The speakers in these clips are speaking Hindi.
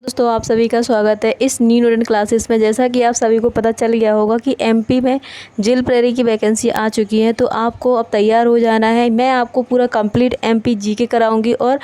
दोस्तों आप सभी का स्वागत है इस न्यू नोडेंट क्लासेस में। जैसा कि आप सभी को पता चल गया होगा कि एमपी में जेल प्रहरी की वैकेंसी आ चुकी है, तो आपको अब तैयार हो जाना है। मैं आपको पूरा कंप्लीट एमपी जीके कराऊंगी और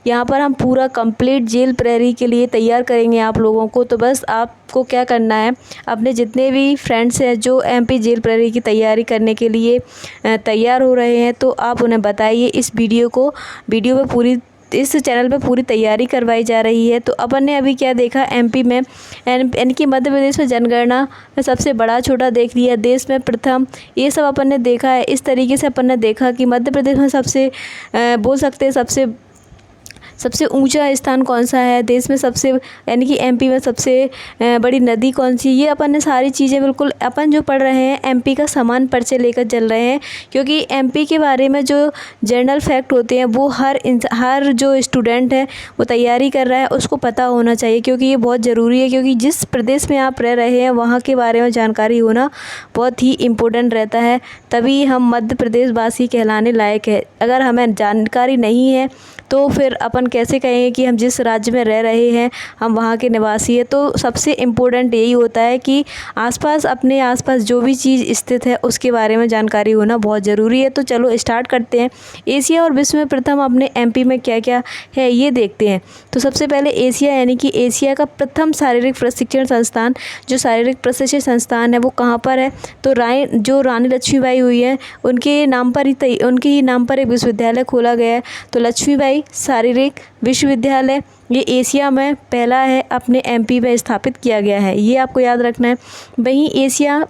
यहाँ पर हम पूरा कंप्लीट जेल प्रहरी के लिए तैयार करेंगे आप लोगों को। तो बस आपको क्या करना है, अपने जितने भी फ्रेंड्स हैं जो एमपी जेल प्रहरी की तैयारी करने के लिए तैयार हो रहे हैं, तो आप उन्हें बताइए इस वीडियो में पूरी इस चैनल पे पूरी तैयारी करवाई जा रही है। तो अपन ने अभी क्या देखा, एमपी में यानी कि मध्य प्रदेश में जनगणना में सबसे बड़ा छोटा देख लिया, देश में प्रथम, ये सब अपन ने देखा है। इस तरीके से अपन ने देखा कि मध्य प्रदेश में सबसे बोल सकते हैं सबसे ऊंचा स्थान कौन सा है, देश में सबसे यानी कि एमपी में सबसे बड़ी नदी कौन सी। ये अपन ने सारी चीज़ें बिल्कुल अपन जो पढ़ रहे हैं एमपी का समान परिचय लेकर चल रहे हैं, क्योंकि एमपी के बारे में जो जनरल फैक्ट होते हैं वो हर जो स्टूडेंट है वो तैयारी कर रहा है उसको पता होना चाहिए, क्योंकि ये बहुत ज़रूरी है। क्योंकि जिस प्रदेश में आप रह रहे हैं वहाँ के बारे में जानकारी होना बहुत ही इम्पोर्टेंट रहता है, तभी हम मध्य प्रदेश वासी कहलाने लायक है। अगर हमें जानकारी नहीं है तो फिर अपन कैसे कहेंगे कि हम जिस राज्य में रह रहे हैं हम वहाँ के निवासी हैं। तो सबसे इम्पोर्टेंट यही होता है कि अपने आसपास जो भी चीज़ स्थित है उसके बारे में जानकारी होना बहुत ज़रूरी है। तो चलो स्टार्ट करते हैं। एशिया और विश्व में प्रथम अपने एमपी में क्या क्या है ये देखते हैं। तो सबसे पहले एशिया यानी कि एशिया का प्रथम शारीरिक प्रशिक्षण संस्थान, जो शारीरिक प्रशिक्षण संस्थान है वो कहाँ पर है, तो रानी लक्ष्मीबाई हुई है उनके ही नाम पर एक विश्वविद्यालय खोला गया है। तो लक्ष्मीबाई शारीरिक विश्वविद्यालय ये एशिया में पहला है, अपने एमपी में स्थापित किया गया है, ये आपको याद रखना है। वहीं एशिया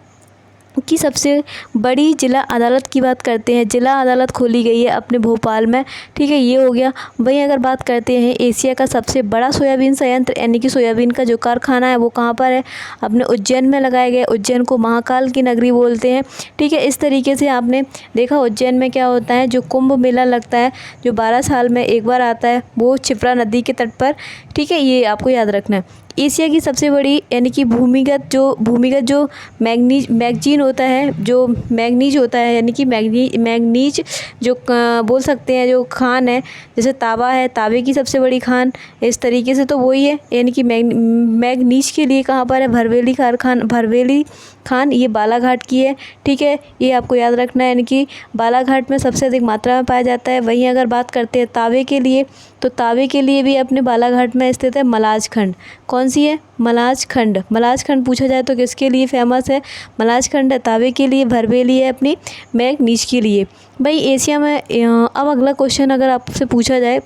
की सबसे बड़ी जिला अदालत की बात करते हैं, जिला अदालत खोली गई है अपने भोपाल में, ठीक है, ये हो गया। वहीं अगर बात करते हैं एशिया का सबसे बड़ा सोयाबीन संयंत्र यानी कि सोयाबीन का जो कारखाना है वो कहाँ पर है, अपने उज्जैन में लगाया गया। उज्जैन को महाकाल की नगरी बोलते हैं, ठीक है। इस तरीके से आपने देखा उज्जैन में क्या होता है, जो कुंभ मेला लगता है जो 12 साल में एक बार आता है, वो क्षिप्रा नदी के तट पर, ठीक है, ये आपको याद रखना है। एशिया की सबसे बड़ी यानी कि भूमिगत जो मैग्नीज होता है, जो मैग्नीज होता है यानी कि मैग्नीज जो बोल सकते हैं जो खान है, जैसे तांबा है, तांबे की सबसे बड़ी खान, इस तरीके से तो वही है। यानी कि मैग्नीज के लिए कहाँ पर है, भरवेली खान, ये बालाघाट की है, ठीक है, ये आपको याद रखना है। यानी कि बालाघाट में सबसे अधिक मात्रा में पाया जाता है। वहीं अगर बात करते हैं तांबे के लिए, तो तांबे के लिए भी अपने बालाघाट में स्थित है मलाजखंड। कौन सी है, मलाजखंड। मलाजखंड पूछा जाए तो किसके लिए फेमस है, मलाजखंड है तांबे के लिए, भरवेली है अपनी मैग्नीज के लिए। भाई एशिया में अब अगला क्वेश्चन अगर आपसे पूछा जाए,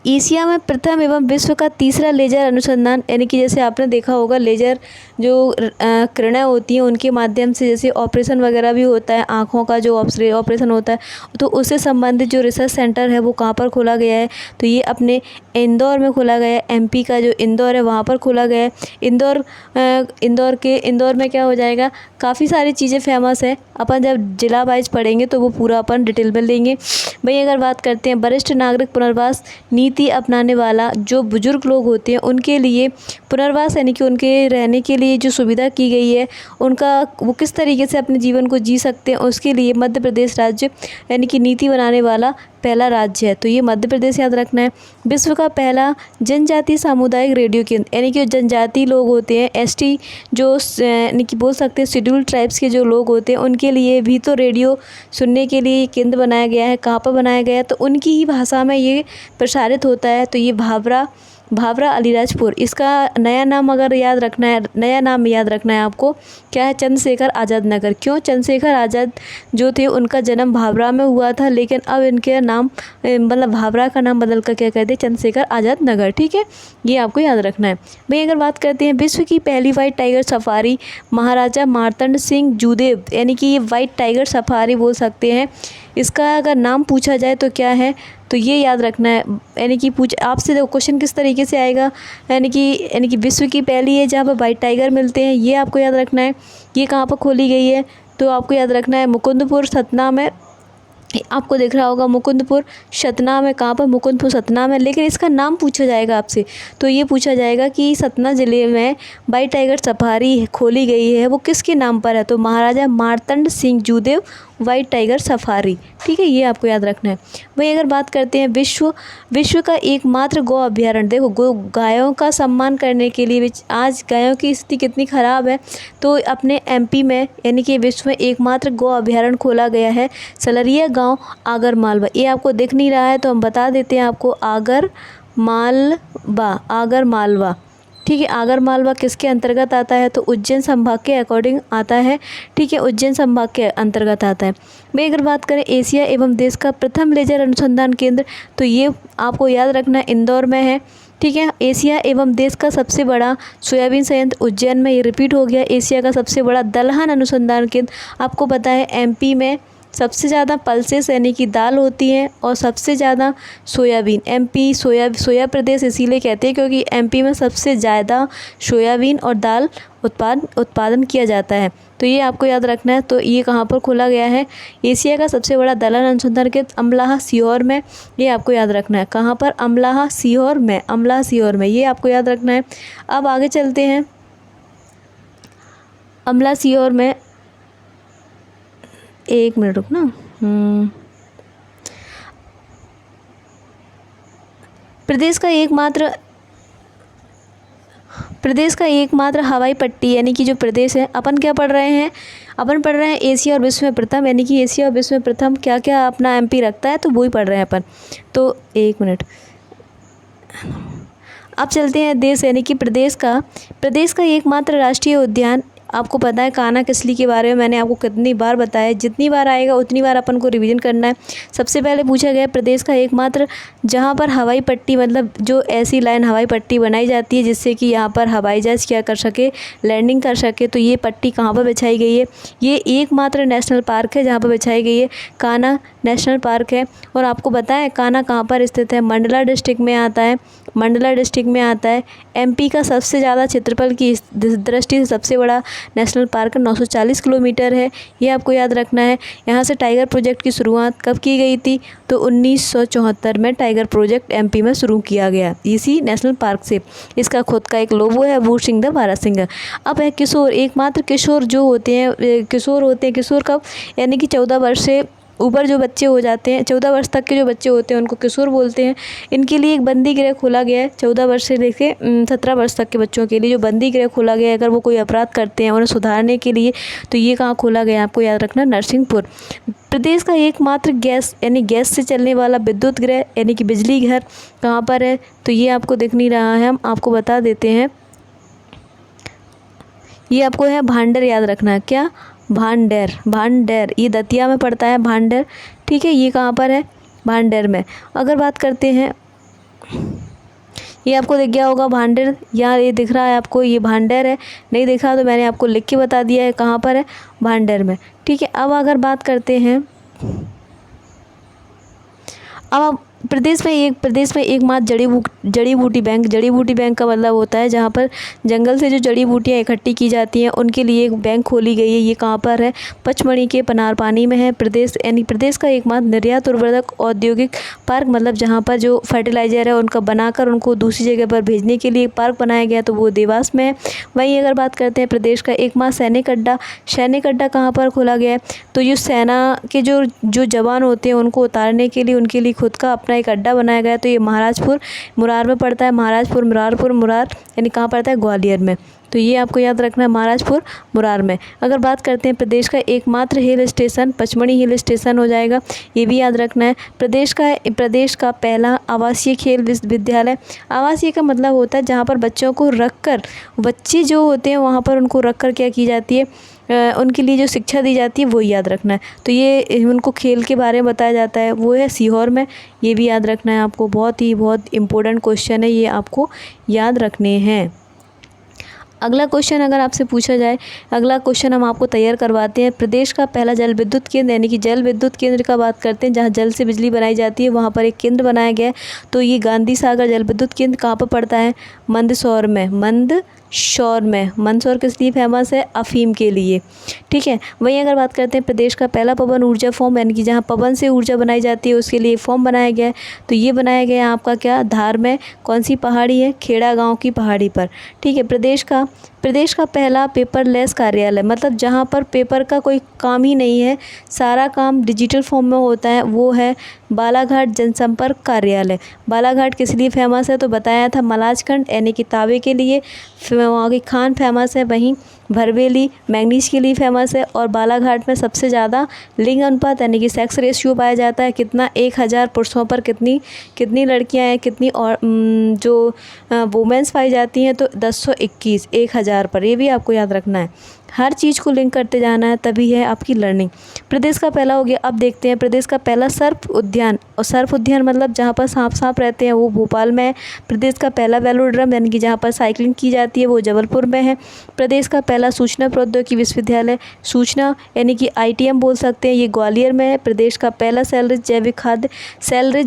एशिया में प्रथम एवं विश्व का तीसरा लेजर अनुसंधान, यानी कि जैसे आपने देखा होगा लेजर जो किरणें होती हैं उनके माध्यम से जैसे ऑपरेशन वगैरह भी होता है, आँखों का जो ऑपरेशन होता है, तो उससे संबंधित जो रिसर्च सेंटर है वो कहाँ पर खोला गया है, तो ये अपने इंदौर में खोला गया है। एमपी का जो इंदौर है वहाँ पर खोला गया है। इंदौर में क्या हो जाएगा, काफ़ी सारी चीज़ें फेमस है, अपन जब जिला वाइज पढ़ेंगे तो वो पूरा अपन डिटेल में लेंगे। वहीं अगर बात करते हैं वरिष्ठ नागरिक पुनर्वास नीति अपनाने वाला, जो बुजुर्ग लोग होते हैं उनके लिए पुनर्वास यानी कि उनके रहने के लिए जो सुविधा की गई है, उनका वो किस तरीके से अपने जीवन को जी सकते हैं, उसके लिए मध्य प्रदेश राज्य यानी कि नीति बनाने वाला पहला राज्य है, तो ये मध्य प्रदेश याद रखना है। विश्व का पहला जनजातीय सामुदायिक रेडियो केंद्र, यानी कि जनजाति लोग होते हैं, एसटी जो यानी कि बोल सकते हैं शेड्यूल्ड ट्राइब्स के जो लोग होते हैं उनके लिए भी तो रेडियो सुनने के लिए केंद्र बनाया गया है। कहाँ पर बनाया गया है, तो उनकी ही भाषा में ये प्रसारित होता है, तो ये भावरा अलीराजपुर, इसका नया नाम अगर याद रखना है, नया नाम याद रखना है आपको, क्या है, चंद्रशेखर आज़ाद नगर। क्यों, चंद्रशेखर आज़ाद जो थे उनका जन्म भावरा में हुआ था, लेकिन अब इनके नाम मतलब भावरा का नाम बदल कर क्या कहते हैं, चंद्रशेखर आज़ाद नगर, ठीक है, ये आपको याद रखना है। भाई अगर बात करते हैं विश्व की पहली वाइट टाइगर सफारी, महाराजा मार्तंड सिंह जूदेव, यानी कि ये वाइट टाइगर सफारी बोल सकते हैं, इसका अगर नाम पूछा जाए तो क्या है, तो ये याद रखना है। यानी कि आपसे देखो क्वेश्चन किस तरीके से आएगा, यानी कि विश्व की पहली है जहाँ पर वाइट टाइगर मिलते हैं, ये आपको याद रखना है। ये कहाँ पर खोली गई है, तो आपको याद रखना है मुकुंदपुर सतना में, आपको दिख रहा होगा मुकुंदपुर सतना में, कहाँ पर, मुकुंदपुर सतना में। लेकिन इसका नाम पूछा जाएगा आपसे तो ये पूछा जाएगा कि सतना ज़िले में वाइट टाइगर सफारी खोली गई है वो किसके नाम पर है, तो Maharaja Martand Singh Judeo white tiger safari. ठीक है, ये आपको याद रखना है। वहीं अगर बात करते हैं विश्व का एकमात्र गौ अभ्यारण्य, देखो गायों का सम्मान करने के लिए आज गायों की स्थिति कितनी ख़राब है, तो अपने एमपी में यानी कि विश्व में एकमात्र गौ अभ्यारण्य खोला गया है सलरिया गांव आगर मालवा। ये आपको दिख नहीं रहा है तो हम बता देते हैं आपको, आगर मालवा। ठीक है, आगर मालवा किसके अंतर्गत आता है, तो उज्जैन संभाग के अकॉर्डिंग आता है। ठीक है, उज्जैन संभाग के अंतर्गत आता है। मैं अगर बात करें एशिया एवं देश का प्रथम लेजर अनुसंधान केंद्र, तो ये आपको याद रखना इंदौर में है। ठीक है, एशिया एवं देश का सबसे बड़ा सोयाबीन संयंत्र उज्जैन में, ये रिपीट हो गया। एशिया का सबसे बड़ा दलहन अनुसंधान केंद्र, आपको पता है एमपी में सबसे ज़्यादा पल्सेस यानी कि दाल होती हैं और सबसे ज़्यादा सोयाबीन। एमपी सोया प्रदेश इसीलिए कहते हैं क्योंकि एमपी में सबसे ज़्यादा सोयाबीन और दाल उत्पादन किया जाता है। तो ये आपको याद रखना है। तो ये कहाँ पर खोला गया है, एशिया का सबसे बड़ा दलहन अनुसंधान केंद्र अमलाहा सीहोर में, ये आपको याद रखना है। कहाँ पर, अमलाहा सीहोर में, ये आपको याद रखना है। अब आगे चलते हैं, अमला सीहोर में, एक मिनट रुकना। प्रदेश का एकमात्र हवाई पट्टी यानी कि जो प्रदेश है, अपन क्या पढ़ रहे हैं, अपन पढ़ रहे हैं एशिया और विश्व में प्रथम, यानी कि एशिया और विश्व में प्रथम क्या क्या अपना एमपी रखता है, तो वो ही पढ़ रहे हैं अपन। तो एक मिनट, अब चलते हैं देश यानी कि प्रदेश का एकमात्र राष्ट्रीय उद्यान, आपको पता है कान्हा किसली के बारे में मैंने आपको कितनी बार बताया, जितनी बार आएगा उतनी बार अपन को रिवीजन करना है। सबसे पहले पूछा गया प्रदेश का एकमात्र जहां पर हवाई पट्टी, मतलब जो ऐसी लाइन हवाई पट्टी बनाई जाती है जिससे कि यहां पर हवाई जहाज क्या कर सके, लैंडिंग कर सके, तो ये पट्टी कहां पर बिछाई गई है, ये एकमात्र नेशनल पार्क है जहाँ पर बिछाई गई है, कान्हा नेशनल पार्क है। और आपको बताएं कान्हा कहाँ पर स्थित है, मंडला डिस्ट्रिक्ट में आता है। एमपी का सबसे ज़्यादा क्षेत्रफल की दृष्टि से सबसे बड़ा नेशनल पार्क 940 किलोमीटर है, ये आपको याद रखना है। यहाँ से टाइगर प्रोजेक्ट की शुरुआत कब की गई थी, तो 1974 में टाइगर प्रोजेक्ट एमपी में शुरू किया गया इसी नेशनल पार्क से। इसका खुद का एक लोगो है, बूट सिंह द भारत सिंह। अब है किशोर, एकमात्र किशोर जो होते हैं, किशोर कब, यानी कि 14 वर्ष से ऊपर जो बच्चे हो जाते हैं, 14 वर्ष तक के जो बच्चे होते हैं उनको किशोर बोलते हैं। इनके लिए एक बंदी गृह खोला गया है, 14 वर्ष से लेकर 17 वर्ष तक के बच्चों के लिए जो बंदी गृह खोला गया है, अगर वो कोई अपराध करते हैं उन्हें सुधारने के लिए, तो ये कहाँ खोला गया है, आपको याद रखना, नरसिंहपुर। प्रदेश का एकमात्र गैस यानी गैस से चलने वाला विद्युत गृह यानी कि बिजली घर कहाँ पर है, तो ये आपको दिख नहीं रहा है, हम आपको बता देते हैं। ये आपको है भांडर, याद रखना है, क्या, भांडेर, ये दतिया में पड़ता है भांडेर। ठीक है, ये कहाँ पर है, भांडेर में। अगर बात करते हैं, ये आपको दिख गया होगा भांडेर, यहाँ ये दिख रहा है आपको, ये भांडेर है, नहीं दिखा तो मैंने आपको लिख के बता दिया है कहाँ पर है, भांडेर में। ठीक है, अब अगर बात करते हैं, अब प्रदेश में एकमात्र जड़ी बूटी बैंक का मतलब होता है जहाँ पर जंगल से जो जड़ी बूटियाँ इकट्ठी की जाती हैं उनके लिए एक बैंक खोली गई है। ये कहाँ पर है, पचमढ़ी के पनारपानी में है। प्रदेश का एकमात्र निर्यात उर्वरक औद्योगिक पार्क, मतलब जहाँ पर जो फर्टिलाइजर है उनका बनाकर उनको दूसरी जगह पर भेजने के लिए एक पार्क बनाया गया, तो वो देवास में है। वहीं अगर बात करते हैं प्रदेश का एकमात्र सैनिक अड्डा कहाँ पर खोला गया है, तो जो सेना के जो जवान होते हैं उनको उतारने के लिए उनके लिए खुद का अपना एक अड्डा बनाया गया है, तो ये महाराजपुर मुरार में पड़ता है। मुरार यानी कहाँ पड़ता है, ग्वालियर में। तो ये आपको याद रखना है, महाराजपुर मुरार में। अगर बात करते हैं प्रदेश का एकमात्र hill station, Pachmarhi hill station हो जाएगा, ये भी याद रखना है। प्रदेश का पहला आवासीय खेल विश्वविद्यालय, आवासीय का मतलब होता है जहाँ पर बच्चों को रखकर, बच्चे जो होते हैं वहाँ पर उनको रखकर क्या की जाती है, उनके लिए जो शिक्षा दी जाती है वो याद रखना है। तो ये उनको खेल के बारे में बताया जाता है, वो है सीहोर में, ये भी याद रखना है आपको। बहुत इम्पोर्टेंट क्वेश्चन है, ये आपको याद रखने हैं। अगला क्वेश्चन अगर आपसे पूछा जाए, अगला क्वेश्चन हम आपको तैयार करवाते हैं। प्रदेश का पहला जल विद्युत केंद्र यानी कि जल विद्युत केंद्र का बात करते हैं, जहाँ जल से बिजली बनाई जाती है, वहाँ पर एक केंद्र बनाया गया है। तो ये गांधी सागर जल विद्युत केंद्र कहाँ पर पड़ता है, मंदसौर में। मंदसौर किस लिए फेमस है, अफीम के लिए। ठीक है, वहीं अगर बात करते हैं प्रदेश का पहला पवन ऊर्जा फॉर्म, यानी कि जहाँ पवन से ऊर्जा बनाई जाती है उसके लिए फॉर्म बनाया गया है। तो ये बनाया गया है आपका क्या, धार में। कौन सी पहाड़ी है, खेड़ा गाँव की पहाड़ी पर। ठीक है, प्रदेश का प्रदेश का पहला पेपरलेस कार्यालय, मतलब जहाँ पर पेपर का कोई काम ही नहीं है, सारा काम डिजिटल फॉर्म में होता है, वो है बालाघाट जनसंपर्क कार्यालय। बालाघाट किस लिए फेमस है तो बताया था, मलाजखंड यानी कि तांबे के लिए, वहाँ की खान फेमस है, वहीं भरवेली मैंगनीज के लिए फेमस है। और बालाघाट में सबसे ज़्यादा लिंग अनुपात यानी कि सेक्स रेशियो पाया जाता है। कितना, 1000 पुरुषों पर कितनी लड़कियां हैं, कितनी और जो वुमेंस पाई जाती हैं तो 1021 1000 पर। ये भी आपको याद रखना है, हर चीज़ को लिंक करते जाना है, तभी है आपकी लर्निंग। प्रदेश का पहला हो गया। अब देखते हैं प्रदेश का पहला सर्प उद्यान, और सर्प उद्यान मतलब जहाँ पर सांप रहते हैं वो भोपाल में है। प्रदेश का पहला वेलोड्रम यानी कि जहाँ पर साइकिलिंग की जाती है वो जबलपुर में है। प्रदेश का पहला सूचना प्रौद्योगिकी विश्वविद्यालय, सूचना यानी कि ITM बोल सकते हैं, ये ग्वालियर में है। प्रदेश का पहला सेल रिच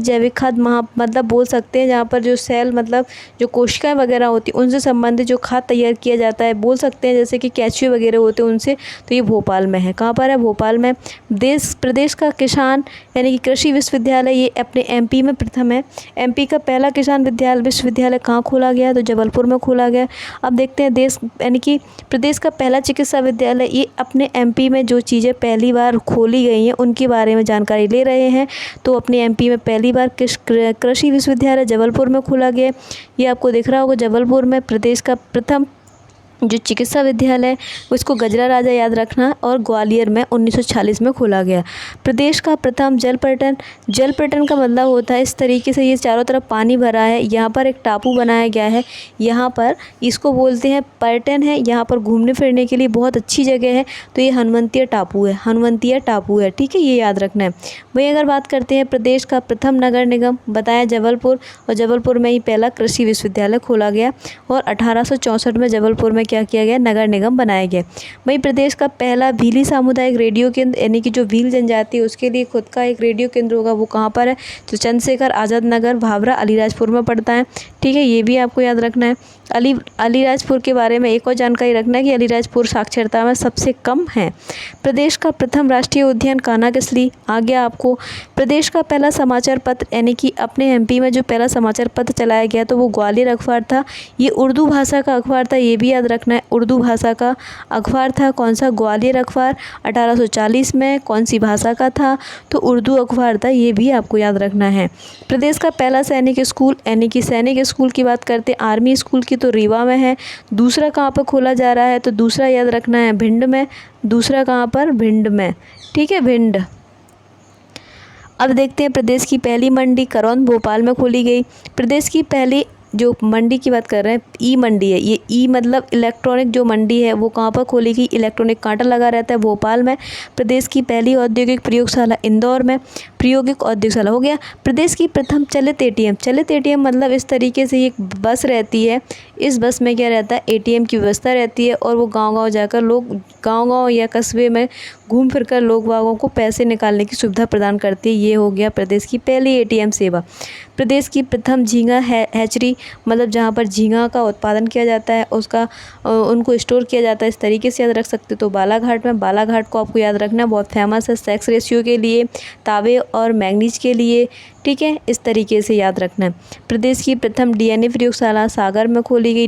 जैविक खाद मतलब बोल सकते हैं, जहाँ पर जो सेल मतलब जो कोशिकाएं वगैरह होती हैं उनसे संबंधित जो खाद तैयार किया जाता है, बोल सकते हैं जैसे कि केचुए वगैरह होते हैं उनसे, तो ये भोपाल में है। कहाँ पर है? भोपाल में। प्रदेश का किसान यानी कि कृषि विश्वविद्यालय, ये अपने MP में प्रथम है। MP का पहला किसान विश्वविद्यालय कहाँ खोला गया तो जबलपुर में खोला गया। अब देखते हैं देश यानी कि प्रदेश का पहला चिकित्सा विद्यालय, ये अपने MP में जो चीज़ें पहली बार खोली गई हैं उनके बारे में जानकारी ले रहे हैं। तो अपने MP में पहली बार कृषि विश्वविद्यालय जबलपुर में खोला गया। ये आपको दिख रहा होगा जबलपुर में। प्रदेश का प्रथम जो चिकित्सा विद्यालय है उसको गजरा राजा याद रखना, और ग्वालियर में 1946 में खोला गया। प्रदेश का प्रथम जल पर्यटन का मतलब होता है इस तरीके से, ये चारों तरफ पानी भरा है, यहाँ पर एक टापू बनाया गया है, यहाँ पर इसको बोलते हैं पर्यटन है, यहाँ पर घूमने फिरने के लिए बहुत अच्छी जगह है। तो ये हनुमंतिया टापू है, ठीक है, ये याद रखना है। वहीं अगर बात करते हैं प्रदेश का प्रथम नगर निगम, बताया जबलपुर, और जबलपुर में ही पहला कृषि विश्वविद्यालय खोला गया, और 1864 में जबलपुर में क्या किया गया? नगर निगम बनाया गया। वहीं प्रदेश का पहला भीली सामुदायिक रेडियो केंद्र, यानी कि जो भील जनजाति है उसके लिए खुद का एक रेडियो केंद्र होगा, वो कहाँ पर है? तो चंद्रशेखर आज़ाद नगर, भाभरा, अलीराजपुर में पड़ता है, ठीक है, ये भी आपको याद रखना है। अलीराजपुर के बारे में एक और जानकारी रखना है कि अलीराजपुर साक्षरता में सबसे कम है। प्रदेश का प्रथम राष्ट्रीय उद्यान कान्हा-किसली आ गया आपको। प्रदेश का पहला समाचार पत्र, यानी कि अपने MP में जो पहला समाचार पत्र चलाया गया तो वो ग्वालियर अखबार था, ये उर्दू भाषा का अखबार था, ये भी याद रखना है, उर्दू भाषा का अखबार था। कौन सा? ग्वालियर अखबार। 1840 में कौन सी भाषा का था? तो उर्दू अखबार था, ये भी आपको याद रखना है। प्रदेश का पहला सैनिक स्कूल, यानी कि सैनिक स्कूल की बात करते हैं आर्मी स्कूल की, तो रीवा में है। दूसरा कहाँ पर खोला जा रहा है तो दूसरा याद रखना है भिंड में। दूसरा कहाँ पर? भिंड में, ठीक है, भिंड। अब देखते हैं प्रदेश की पहली मंडी करौंद भोपाल में खोली गई। प्रदेश की पहली जो मंडी की बात कर रहे हैं ई मंडी है, ये ई मतलब इलेक्ट्रॉनिक जो मंडी है वो कहाँ पर खोली गई? इलेक्ट्रॉनिक कांटा लगा रहता है भोपाल में। प्रदेश की पहली औद्योगिक प्रयोगशाला इंदौर में, प्रायोगिक औद्योगिकशाला हो गया। प्रदेश की प्रथम चलित ATM मतलब इस तरीके से एक बस रहती है, इस बस में क्या रहता है? ATM की व्यवस्था रहती है, और वो गाँव जाकर लोग गाँव या कस्बे में घूम फिर कर लोग बागों को पैसे निकालने की सुविधा प्रदान करती है। ये हो गया प्रदेश की पहली ATM सेवा। प्रदेश की प्रथम झींगा हैचरी, मतलब जहाँ पर झींगा का उत्पादन किया जाता है उसका उनको स्टोर किया जाता है, इस तरीके से याद रख सकते हो। तो बालाघाट में, बालाघाट को आपको याद रखना, बहुत फेमस है सेक्स रेशियो के लिए, तांबे और मैंगनीज के लिए, ठीक है, इस तरीके से याद रखना है। प्रदेश की प्रथम DNA प्रयोगशाला सागर में खोली गई,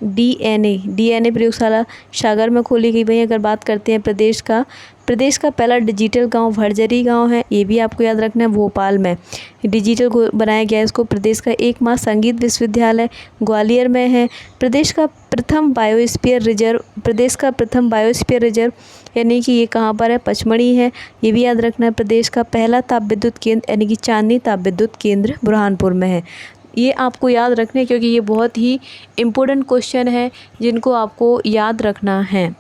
DNA प्रयोगशाला सागर में खोली गई। वहीं अगर बात करते हैं प्रदेश का पहला डिजिटल गांव भरजरी गांव है, ये भी आपको याद रखना है, भोपाल में डिजिटल को बनाया गया है इसको। प्रदेश का एकमात्र संगीत विश्वविद्यालय ग्वालियर में है। प्रदेश का प्रथम बायोस्फीयर रिजर्व यानी कि ये कहाँ पर है? पचमढ़ी है, ये भी याद रखना है। प्रदेश का पहला ताप विद्युत केंद्र यानी कि चांदनी ताप विद्युत केंद्र बुरहानपुर में है। ये आपको याद रखने, क्योंकि ये बहुत ही इम्पोर्टेंट क्वेश्चन है जिनको आपको याद रखना है।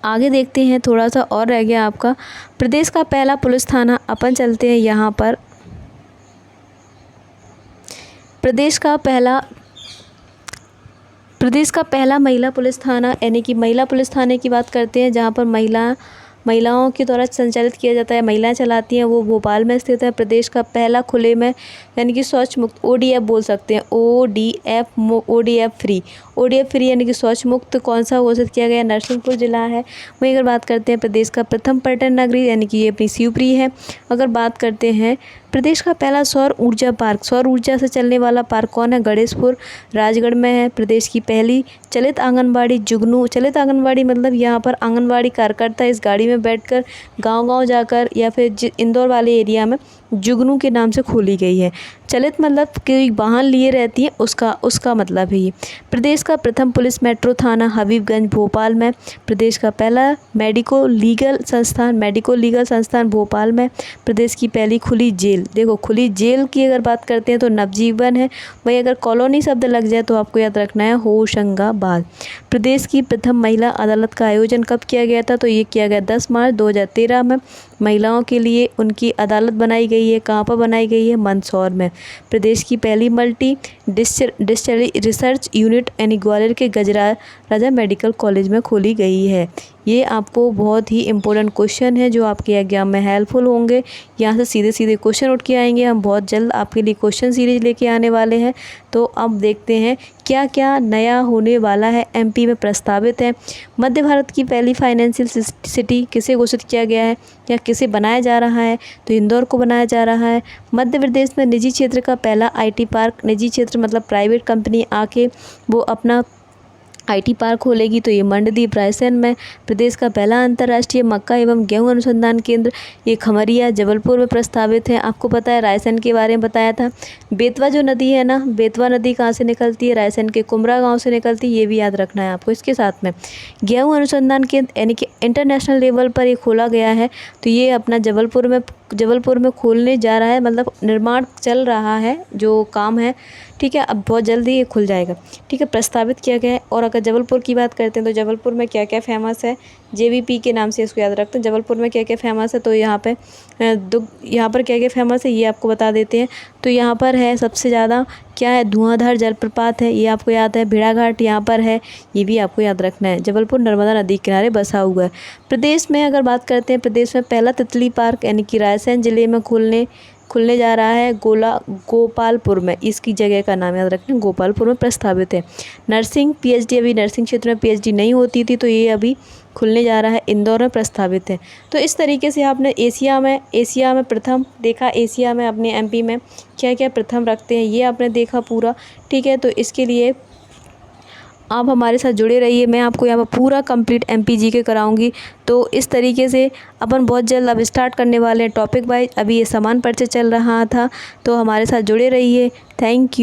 आगे देखते हैं, थोड़ा सा और रह गया आपका। प्रदेश का पहला पुलिस थाना, अपन चलते हैं यहाँ पर। प्रदेश का पहला महिला पुलिस थाना, यानी कि महिला पुलिस थाने की बात करते हैं जहाँ पर महिलाओं के द्वारा संचालित किया जाता है, महिलाएं चलाती हैं, वो भोपाल में स्थित है। प्रदेश का पहला खुले में यानी कि स्वच्छ मुक्त ODF बोल सकते हैं, ODF फ्री यानी कि स्वच्छ मुक्त कौन सा घोषित किया गया? नरसिंहपुर जिला है। वहीं अगर बात करते हैं प्रदेश का प्रथम पर्यटन नगरी, यानी कि ये अपनी शिवपुरी है। अगर बात करते हैं प्रदेश का पहला सौर ऊर्जा पार्क, सौर ऊर्जा से चलने वाला पार्क कौन है? गणेशपुर राजगढ़ में है। प्रदेश की पहली चलित आंगनबाड़ी जुगनू, चलित आंगनबाड़ी मतलब यहाँ पर आंगनबाड़ी कार्यकर्ता इस गाड़ी में बैठकर गांव-गांव जाकर या फिर इंदौर वाले एरिया में जुगनू के नाम से खोली गई है। चलित मतलब कोई वाहन लिए रहती है, उसका मतलब है ये। प्रदेश का प्रथम पुलिस मेट्रो थाना हबीबगंज भोपाल में। प्रदेश का पहला मेडिको लीगल संस्थान भोपाल में। प्रदेश की पहली खुली जेल, देखो खुली जेल की अगर बात करते हैं तो नवजीवन है। वही अगर कॉलोनी शब्द लग जाए तो आपको याद रखना है होशंगाबाद। प्रदेश की प्रथम महिला अदालत का आयोजन कब किया गया था? तो ये किया गया 10 मार्च 2013 में। महिलाओं के लिए उनकी अदालत बनाई गई है। कहाँ पर बनाई गई है? मंदसौर में। प्रदेश की पहली मल्टी डिस्टिलरी रिसर्च यूनिट यानी ग्वालियर के गजराजा मेडिकल कॉलेज में खोली गई है। ये आपको बहुत ही इम्पोर्टेंट क्वेश्चन है जो आपके एग्जाम में हेल्पफुल होंगे। यहाँ से सीधे सीधे क्वेश्चन उठ के आएंगे। हम बहुत जल्द आपके लिए क्वेश्चन सीरीज लेके आने वाले हैं। तो अब देखते हैं क्या क्या नया होने वाला है एमपी में प्रस्तावित है। मध्य भारत की पहली फाइनेंशियल सिटी किसे घोषित किया गया है या किसे बनाया जा रहा है? तो इंदौर को बनाया जा रहा है। मध्य प्रदेश में निजी क्षेत्र का पहला आईटी पार्क, निजी क्षेत्र मतलब प्राइवेट कंपनी आके वो अपना आईटी पार्क खोलेगी तो ये मंडदीप रायसेन में। प्रदेश का पहला अंतर्राष्ट्रीय मक्का एवं गेहूं अनुसंधान केंद्र ये खमरिया जबलपुर में प्रस्तावित है। आपको पता है रायसेन के बारे में बताया था। बेतवा जो नदी है ना, बेतवा नदी कहाँ से निकलती है? रायसेन के कुमरा गांव से निकलती है, ये भी याद रखना है आपको। इसके साथ में गेहूँ अनुसंधान केंद्र यानी कि इंटरनेशनल लेवल पर ये खोला गया है। तो ये अपना जबलपुर में खोलने जा रहा है, मतलब निर्माण चल रहा है, जो काम है, ठीक है। अब बहुत जल्दी ये खुल जाएगा, ठीक है, प्रस्तावित किया गया है। और अगर जबलपुर की बात करते हैं तो जबलपुर में क्या क्या फेमस है? जेवीपी के नाम से इसको याद रखते हैं। जबलपुर में क्या क्या फेमस है? तो यहाँ पर क्या क्या फेमस है ये आपको बता देते हैं। तो यहाँ पर है सबसे ज़्यादा क्या है? धुआंधार जलप्रपात है, ये आपको याद है। भेड़ाघाट यहाँ पर है, ये भी आपको याद रखना है। जबलपुर नर्मदा नदी के किनारे बसा हुआ है। प्रदेश में अगर बात करते हैं, प्रदेश में पहला तितली पार्क यानी कि रायसेन जिले में खुलने जा रहा है गोपालपुर में। इसकी जगह का नाम याद रखना, गोपालपुर में प्रस्तावित है। नर्सिंग पीएचडी, अभी नर्सिंग क्षेत्र में पीएचडी नहीं होती थी तो ये अभी खुलने जा रहा है, इंदौर में प्रस्तावित है। तो इस तरीके से आपने एशिया में प्रथम देखा, एशिया में अपने एमपी में क्या क्या प्रथम रखते हैं ये आपने देखा पूरा, ठीक है। तो इसके लिए आप हमारे साथ जुड़े रहिए, मैं आपको यहाँ पर पूरा कंप्लीट एमपी के कराऊंगी। तो इस तरीके से अपन बहुत जल्द अब स्टार्ट करने वाले हैं टॉपिक वाइज। अभी ये समान परिचय चल रहा था, तो हमारे साथ जुड़े रहिए। Thank you.